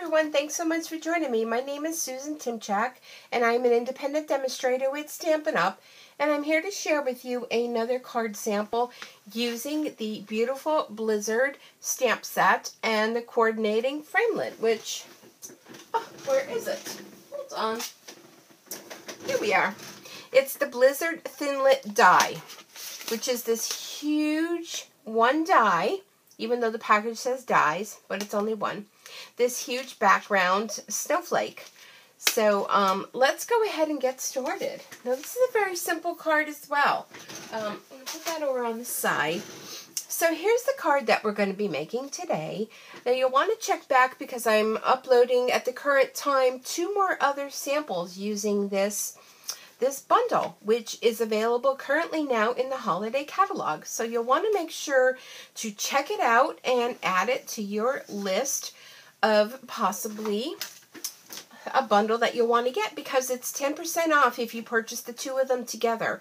everyone, thanks so much for joining me. My name is Susan Timchak, and I'm an independent demonstrator with Stampin' Up, and I'm here to share with you another card sample using the beautiful Blizzard stamp set and the coordinating framelit, which, where is it? Hold on. Here we are. It's the Blizzard Thinlit die, which is this huge one die, even though the package says dies, but it's only one. This huge background snowflake. So let's go ahead and get started. Now this is a very simple card as well. I'm going to put that over on the side. So here's the card that we're going to be making today. Now you'll want to check back because I'm uploading at the current time 2 more other samples using this bundle, which is available currently now in the holiday catalog. So you'll want to make sure to check it out and add it to your list of possibly a bundle that you'll want to get, because it's 10% off if you purchase the 2 of them together,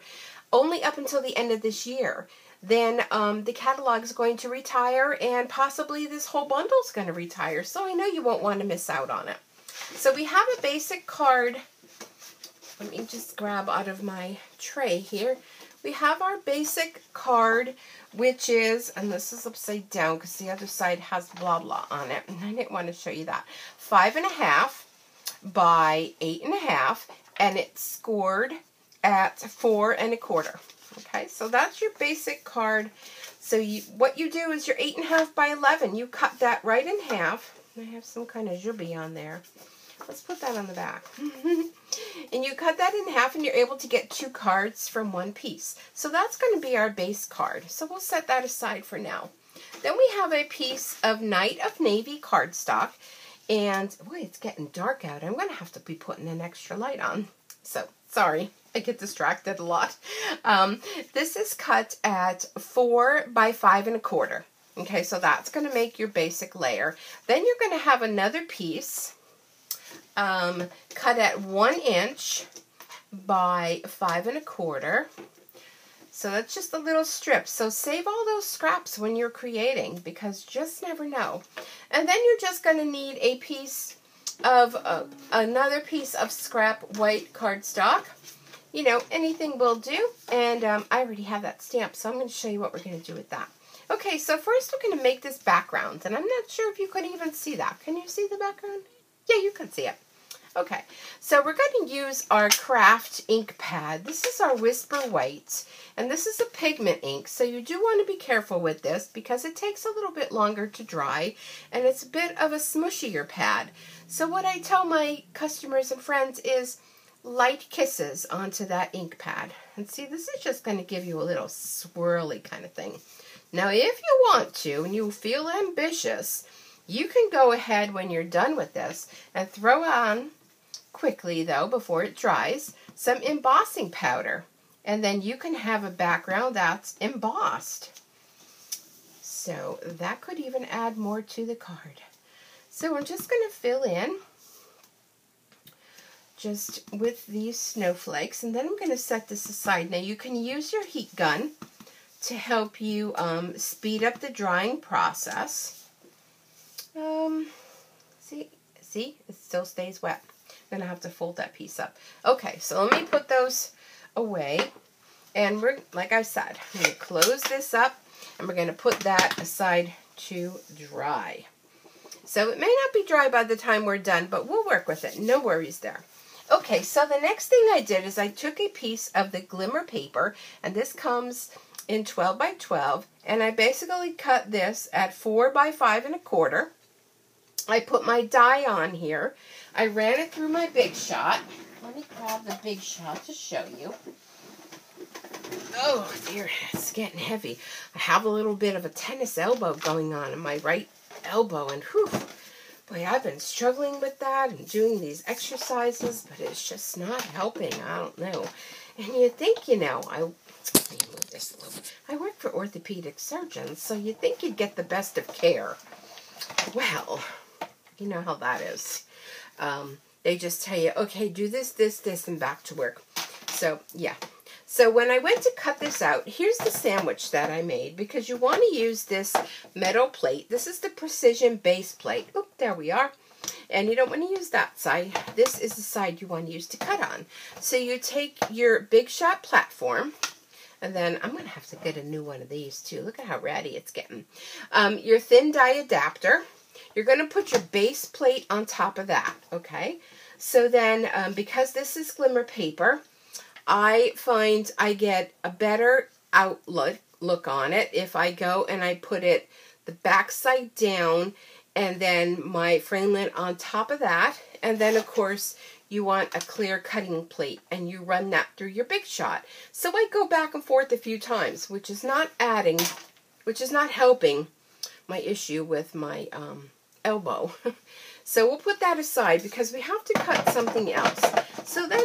only up until the end of this year. Then the catalog is going to retire, and possibly this whole bundle is going to retire, so I know you won't want to miss out on it. So we have a basic card. Let me just grab out of my tray here. We have our basic card, which is, and this is upside down because the other side has blah blah on it, and I didn't want to show you that. 5.5 by 8.5, and it's scored at 4 1/4. Okay, so that's your basic card. So what you do is your 8.5 by 11. You cut that right in half. I have some kind of zhubby on there. Let's put that on the back. And you cut that in half, and you're able to get 2 cards from 1 piece. So that's going to be our base card. So we'll set that aside for now. Then we have a piece of Night of Navy cardstock. And, boy, it's getting dark out. I'm going to have to be putting an extra light on. So, sorry. I get distracted a lot. This is cut at 4 by 5 1/4. Okay, so that's going to make your basic layer. Then you're going to have another piece cut at 1 inch by 5 1/4. So that's just a little strip. So save all those scraps when you're creating, because just never know. And then you're just going to need a piece of another piece of scrap white cardstock. You know, anything will do. And I already have that stamp, so I'm going to show you what we're going to do with that. Okay, so first we're going to make this background, and I'm not sure if you can even see that. Can you see the background? Yeah, you can see it. Okay, so we're going to use our craft ink pad. This is our Whisper White, and this is a pigment ink, so you do want to be careful with this because it takes a little bit longer to dry, and it's a bit of a smushier pad. So what I tell my customers and friends is light kisses onto that ink pad. And see, this is just going to give you a little swirly kind of thing. Now, if you want to, and you feel ambitious, you can go ahead when you're done with this and throw on, quickly though, before it dries, some embossing powder. And then you can have a background that's embossed. So that could even add more to the card. So I'm just going to fill in just with these snowflakes, and then I'm going to set this aside. Now you can use your heat gun to help you speed up the drying process. See, it still stays wet. I'm going to have to fold that piece up. Okay, so let me put those away. And we're, like I said, I'm going to close this up, and we're going to put that aside to dry. So it may not be dry by the time we're done, but we'll work with it. No worries there. Okay, so the next thing I did is I took a piece of the glimmer paper, and this comes in 12 by 12, and I basically cut this at 4 by 5 1/4. I put my die on here. I ran it through my Big Shot. Let me grab the Big Shot to show you. Oh dear, it's getting heavy. I have a little bit of a tennis elbow going on in my right elbow, and whew, boy, I've been struggling with that and doing these exercises, but it's just not helping. I don't know. And you think, you know, let me move this a little bit. I work for orthopedic surgeons, so you think you'd get the best of care. Well, you know how that is. They just tell you, okay, do this, this, this, and back to work. So, yeah. So when I went to cut this out, here's the sandwich that I made, because you want to use this metal plate. This is the precision base plate. Oop, there we are. And you don't want to use that side. This is the side you want to use to cut on. So you take your Big Shot platform, and then I'm going to have to get a new one of these too. Look at how ratty it's getting. Your thin die adapter. You're going to put your base plate on top of that, okay? So then, because this is glimmer paper, I find I get a better look on it if I go and I put it the back side down and then my framelit on top of that. And then, of course, you want a clear cutting plate and you run that through your Big Shot. So I go back and forth a few times, which is not helping my issue with my elbow. So we'll put that aside because we have to cut something else. So then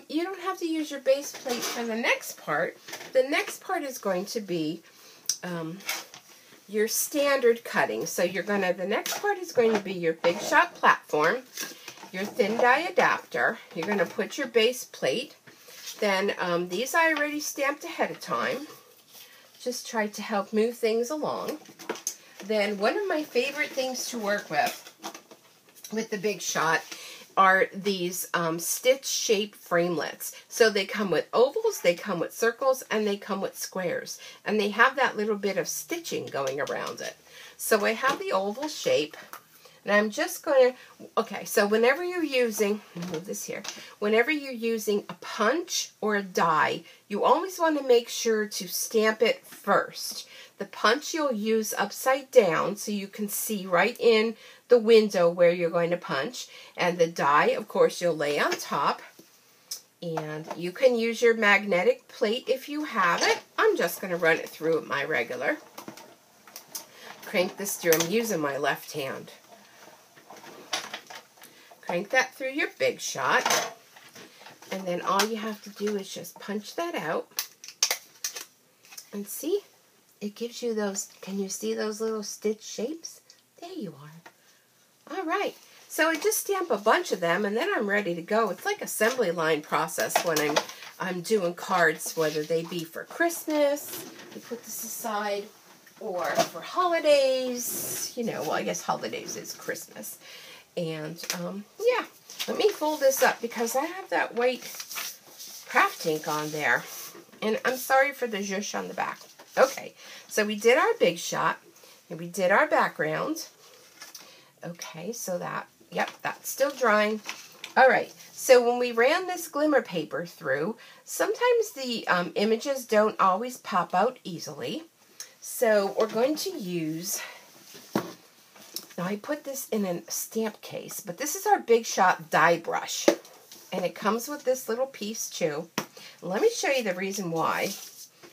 you don't have to use your base plate for the next part. The next part is going to be your standard cutting. So the next part is going to be your Big Shot platform, your thin die adapter. You're going to put your base plate. Then these I already stamped ahead of time. Just tried to help move things along. Then one of my favorite things to work with the Big Shot are these stitch shape framelits. So they come with ovals, they come with circles, and they come with squares. And they have that little bit of stitching going around it. So I have the oval shape. And I'm just going to, okay, so whenever you're using, move this here, whenever you're using a punch or a die, you always want to make sure to stamp it first. The punch you'll use upside down so you can see right in the window where you're going to punch. And the die, of course, you'll lay on top. And you can use your magnetic plate if you have it. I'm just going to run it through with my regular. Crank this through. I'm using my left hand. Crank that through your Big Shot. And then all you have to do is just punch that out. And see? It gives you those, can you see those little stitch shapes? There you are. All right. So I just stamp a bunch of them and then I'm ready to go. It's like assembly line process when I'm doing cards, whether they be for Christmas, we put this aside, or for holidays. You know, well, I guess holidays is Christmas. And, yeah, let me fold this up because I have that white craft ink on there. And I'm sorry for the zhuzh on the back. Okay, so we did our Big Shot, and we did our background. Okay, so that, yep, that's still drying. All right, so when we ran this glimmer paper through, sometimes the images don't always pop out easily. So we're going to use, now I put this in a stamp case, but this is our Big Shot die brush. And it comes with this little piece too. Let me show you the reason why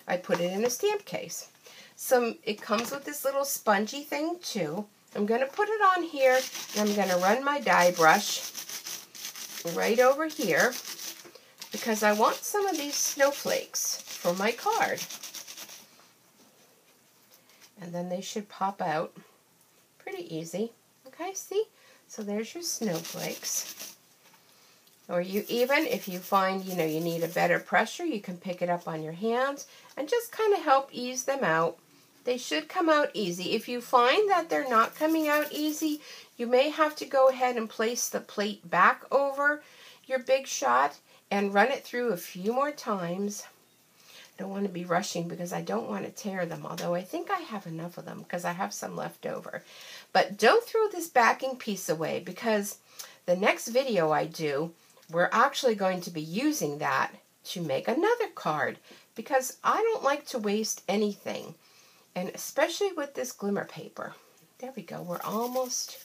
I put it in a stamp case. So it comes with this little spongy thing too. I'm going to put it on here and I'm going to run my die brush right over here because I want some of these snowflakes for my card. And then they should pop out pretty easy. Okay, see? So there's your snowflakes. Or you even, if you find, you know, you need a better pressure, you can pick it up on your hands and just kind of help ease them out. They should come out easy. If you find that they're not coming out easy, you may have to go ahead and place the plate back over your Big Shot and run it through a few more times. I don't want to be rushing because I don't want to tear them, although I think I have enough of them because I have some left over. But don't throw this backing piece away because the next video I do, we're actually going to be using that to make another card because I don't like to waste anything. And especially with this glimmer paper. There we go. We're almost,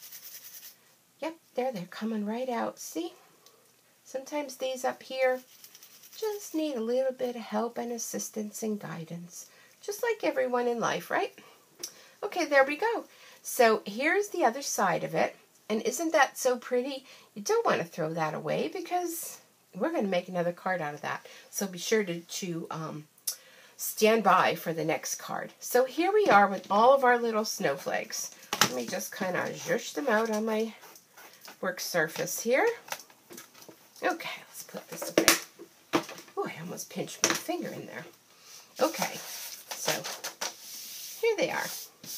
yep, there they're coming right out. See? Sometimes these up here just need a little bit of help and assistance and guidance. Just like everyone in life, right? Okay, there we go. So here's the other side of it. And isn't that so pretty? You don't want to throw that away because we're going to make another card out of that. So be sure to stand by for the next card. So here we are with all of our little snowflakes. Let me just kind of zhuzh them out on my work surface here. Okay, let's put this away. Oh, I almost pinched my finger in there. Okay, so here they are.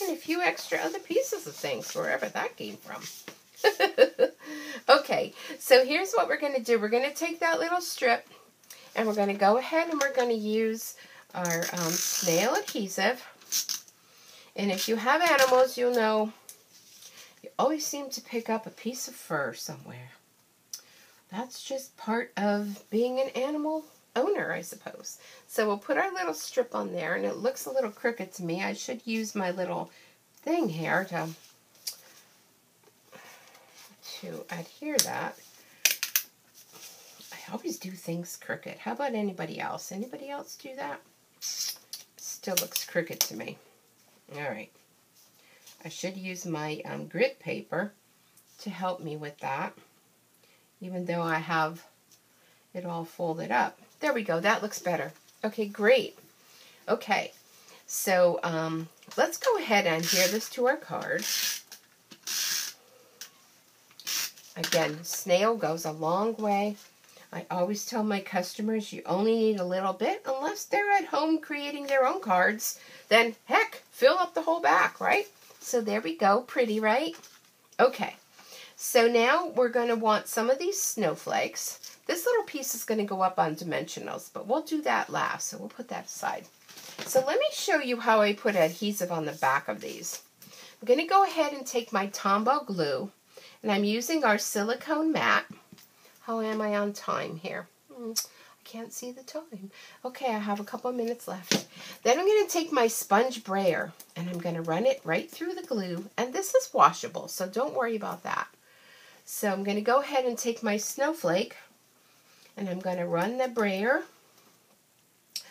And a few extra other pieces of things, wherever that came from. Okay, so here's what we're going to do. We're going to take that little strip and we're going to go ahead and we're going to use our snail adhesive. And if you have animals, you'll know you always seem to pick up a piece of fur somewhere. That's just part of being an animal owner, I suppose. So we'll put our little strip on there, and it looks a little crooked to me. I should use my little thing here to adhere that. I always do things crooked. How about anybody else? Anybody else do that? Still looks crooked to me. All right. I should use my grit paper to help me with that, even though I have it all folded up. There we go. That looks better. Okay, great. Okay, so let's go ahead and adhere this to our card. Again, snail goes a long way. I always tell my customers you only need a little bit unless they're at home creating their own cards. Then, heck, fill up the whole back, right? So there we go. Pretty, right? Okay. So now we're going to want some of these snowflakes. This little piece is going to go up on dimensionals, but we'll do that last, so we'll put that aside. So let me show you how I put adhesive on the back of these. I'm going to go ahead and take my Tombow glue, and I'm using our silicone mat. How am I on time here? I can't see the time. Okay, I have a couple of minutes left. Then I'm going to take my sponge brayer, and I'm going to run it right through the glue, and this is washable, so don't worry about that. So I'm going to go ahead and take my snowflake, and I'm going to run the brayer,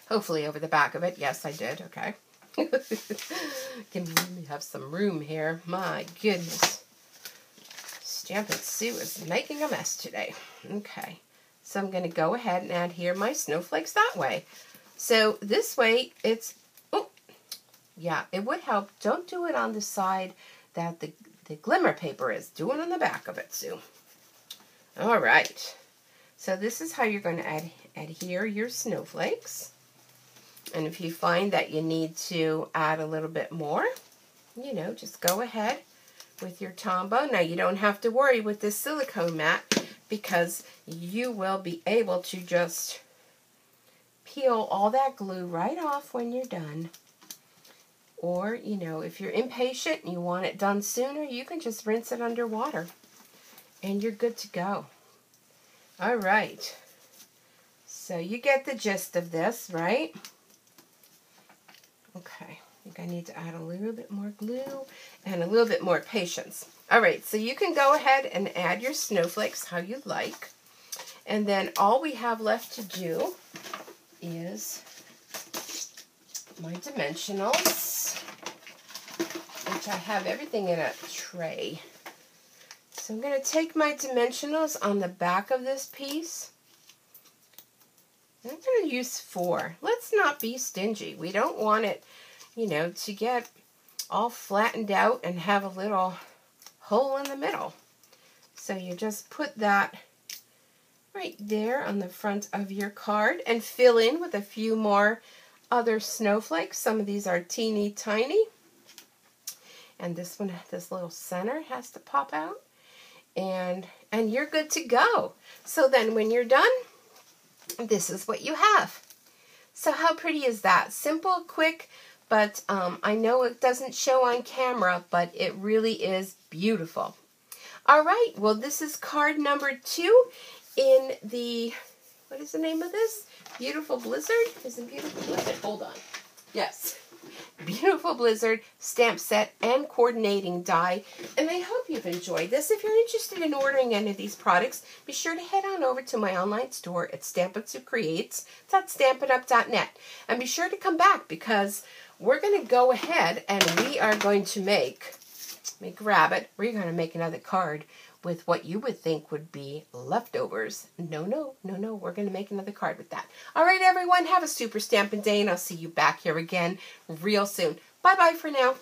hopefully over the back of it. Yes, I did. Okay. Can we have some room here? My goodness. Stampin' Sue is making a mess today. Okay. So I'm going to go ahead and adhere my snowflakes that way. So this way it's, oh, yeah, it would help. Don't do it on the side that the glimmer paper is. Do it on the back of it, Sue. All right. So this is how you're going to adhere your snowflakes. And if you find that you need to add a little bit more, you know, just go ahead with your Tombow. Now you don't have to worry with this silicone mat because you will be able to just peel all that glue right off when you're done. Or, you know, if you're impatient and you want it done sooner, you can just rinse it under water and you're good to go. All right. So you get the gist of this, right? Okay. I think I need to add a little bit more glue and a little bit more patience. All right. So you can go ahead and add your snowflakes how you like. And then all we have left to do is my dimensionals, which I have everything in a tray. So I'm going to take my dimensionals on the back of this piece. And I'm going to use 4. Let's not be stingy. We don't want it, you know, to get all flattened out and have a little hole in the middle. So you just put that right there on the front of your card and fill in with a few more other snowflakes. Some of these are teeny tiny. And this one, this little center has to pop out. And you're good to go. So then when you're done, this is what you have. So how pretty is that? Simple, quick, but I know it doesn't show on camera, but it really is beautiful. All right, well, this is card number 2 in the, what is the name of this? Beautiful Blizzard? Is it Beautiful Blizzard? Hold on. Yes. Beautiful Blizzard stamp set and coordinating die. And I hope you've enjoyed this. If you're interested in ordering any of these products, be sure to head on over to my online store at stampinsucreates.stampinup.net. And be sure to come back because we're going to go ahead and we are going to make, let me grab it, we're going to make another card with what you would think would be leftovers. No, we're going to make another card with that. All right, everyone, have a super Stampin' Day, and I'll see you back here again real soon. Bye-bye for now.